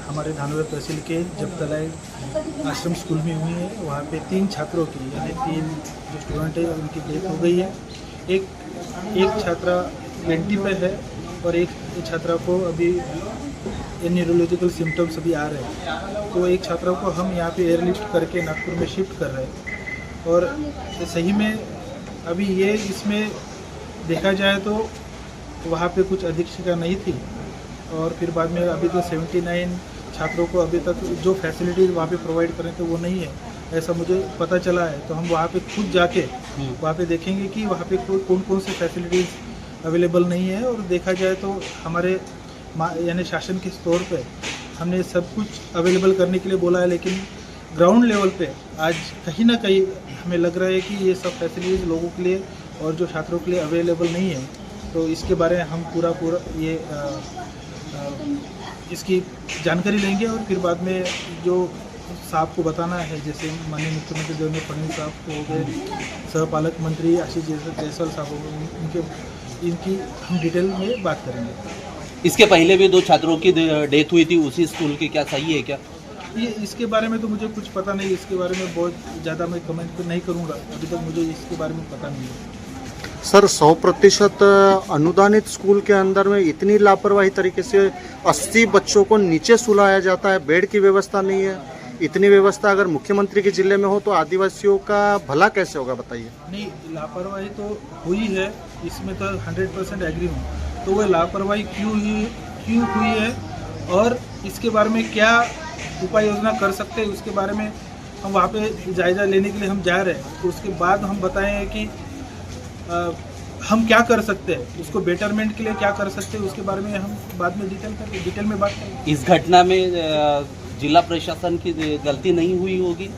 हमारे धानोरा तहसील के जब तलाई आश्रम स्कूल में हुई है। वहाँ पे 3 छात्रों की यानी 3 जो स्टूडेंट है उनकी डेथ हो गई है। एक छात्रा वेंटी पे है और एक छात्रा को अभी न्यूरोलॉजिकल सिम्टम्स अभी आ रहे हैं। तो एक छात्रा को हम यहाँ पे एयरलिफ्ट करके नागपुर में शिफ्ट कर रहे हैं। और सही में अभी ये इसमें देखा जाए तो वहाँ पे कुछ अधीक्षिका नहीं थी और फिर बाद में अभी तो 79 छात्रों को अभी तक जो फैसिलिटीज़ वहाँ पे प्रोवाइड करें तो वो नहीं है, ऐसा मुझे पता चला है। तो हम वहाँ पे खुद जाके वहाँ पे देखेंगे कि वहाँ पे कौन कौन से फैसिलिटीज़ अवेलेबल नहीं है। और देखा जाए तो हमारे यानी शासन के स्तर पे हमने सब कुछ अवेलेबल करने के लिए बोला है, लेकिन ग्राउंड लेवल पे आज कहीं ना कहीं हमें लग रहा है कि ये सब फैसिलिटीज़ लोगों के लिए और जो छात्रों के लिए अवेलेबल नहीं है। तो इसके बारे में हम पूरा ये इसकी जानकारी लेंगे और फिर बाद में जो साहब को बताना है, जैसे माननीय मुख्यमंत्री देवेंद्र फडणवीस साहब को हो गए, सहपालक मंत्री आशीष जायसवाल साहब हो गए, इनकी हम डिटेल में बात करेंगे। इसके पहले भी 2 छात्रों की डेथ हुई थी उसी स्कूल की, क्या सही है क्या? ये इसके बारे में तो मुझे कुछ पता नहीं, इसके बारे में बहुत ज़्यादा मैं कमेंट नहीं करूँगा, अभी तक मुझे इसके बारे में पता नहीं है। सर 100% अनुदानित स्कूल के अंदर में इतनी लापरवाही तरीके से 80 बच्चों को नीचे सुलाया जाता है, बेड की व्यवस्था नहीं है। इतनी व्यवस्था अगर मुख्यमंत्री के जिले में हो तो आदिवासियों का भला कैसे होगा बताइए? नहीं, लापरवाही तो हुई है, इसमें तो 100% एग्री हूँ। तो वो लापरवाही क्यों हुई है और इसके बारे में क्या उपाय योजना कर सकते हैं, उसके बारे में हम वहाँ पे जायज़ा लेने के लिए हम जा रहे हैं। तो उसके बाद हम बताएं कि हम क्या कर सकते हैं, उसको बेटरमेंट के लिए क्या कर सकते हैं, उसके बारे में हम बाद में डिटेल में बात करेंगे। इस घटना में जिला प्रशासन की गलती नहीं हुई होगी?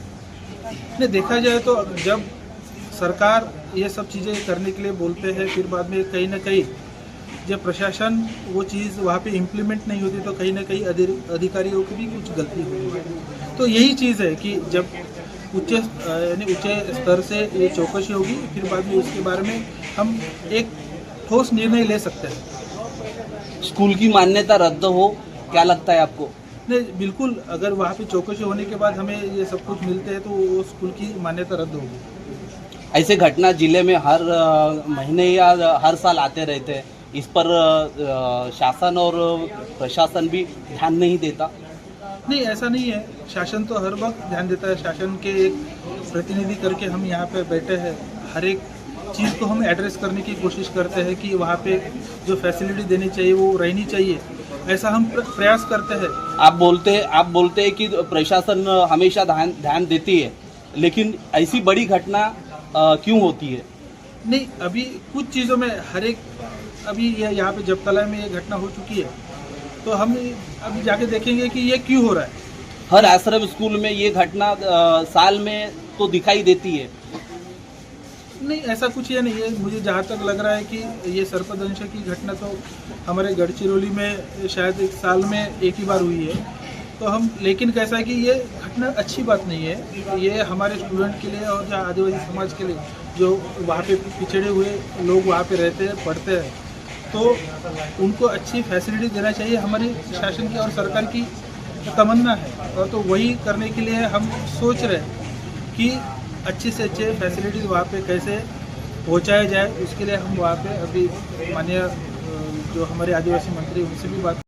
नहीं, देखा जाए तो जब सरकार ये सब चीज़ें करने के लिए बोलते हैं, फिर बाद में कहीं ना कहीं जब प्रशासन वो चीज़ वहाँ पे इम्प्लीमेंट नहीं होती तो कहीं ना कहीं अधिकारियों की भी कुछ गलती होती है। तो यही चीज़ है कि जब उच्च स्तर से ये चौकसी होगी, फिर बाद में उसके बारे में हम एक ठोस निर्णय ले सकते हैं। स्कूल की मान्यता रद्द हो, क्या लगता है आपको? नहीं, बिल्कुल, अगर वहाँ पे चौकसी होने के बाद हमें ये सब कुछ मिलते हैं तो वो स्कूल की मान्यता रद्द होगी। ऐसे घटना जिले में हर महीने या हर साल आते रहते हैं, इस पर शासन और प्रशासन भी ध्यान नहीं देता? नहीं, ऐसा नहीं है, शासन तो हर वक्त ध्यान देता है। शासन के एक प्रतिनिधि करके हम यहाँ पे बैठे हैं, हर एक चीज़ को हम एड्रेस करने की कोशिश करते हैं कि वहाँ पे जो फैसिलिटी देनी चाहिए वो रहनी चाहिए, ऐसा हम प्रयास करते हैं। आप बोलते हैं कि प्रशासन हमेशा ध्यान देती है, लेकिन ऐसी बड़ी घटना क्यों होती है? नहीं, अभी कुछ चीज़ों में हर एक अभी यहाँ पे जब तलाई में ये घटना हो चुकी है, तो हम अभी जाके देखेंगे कि ये क्यों हो रहा है। हर आश्रम स्कूल में ये घटना साल में तो दिखाई देती है। नहीं, ऐसा कुछ ये नहीं है, मुझे जहाँ तक लग रहा है कि ये सर्पदंश की घटना तो हमारे गढ़चिरौली में शायद एक साल में एक ही बार हुई है। तो हम लेकिन कैसा है कि ये घटना अच्छी बात नहीं है, ये हमारे स्टूडेंट के लिए और जो आदिवासी समाज के लिए जो वहाँ पे पिछड़े हुए लोग वहाँ पे रहते हैं, पढ़ते हैं, तो उनको अच्छी फैसिलिटी देना चाहिए, हमारी शासन की और सरकार की तमन्ना है। और तो वही करने के लिए हम सोच रहे हैं कि अच्छे से अच्छे फैसिलिटीज़ वहाँ पे कैसे पहुँचाया जाए। उसके लिए हम वहाँ पे अभी माननीय जो हमारे आदिवासी मंत्री उनसे भी बात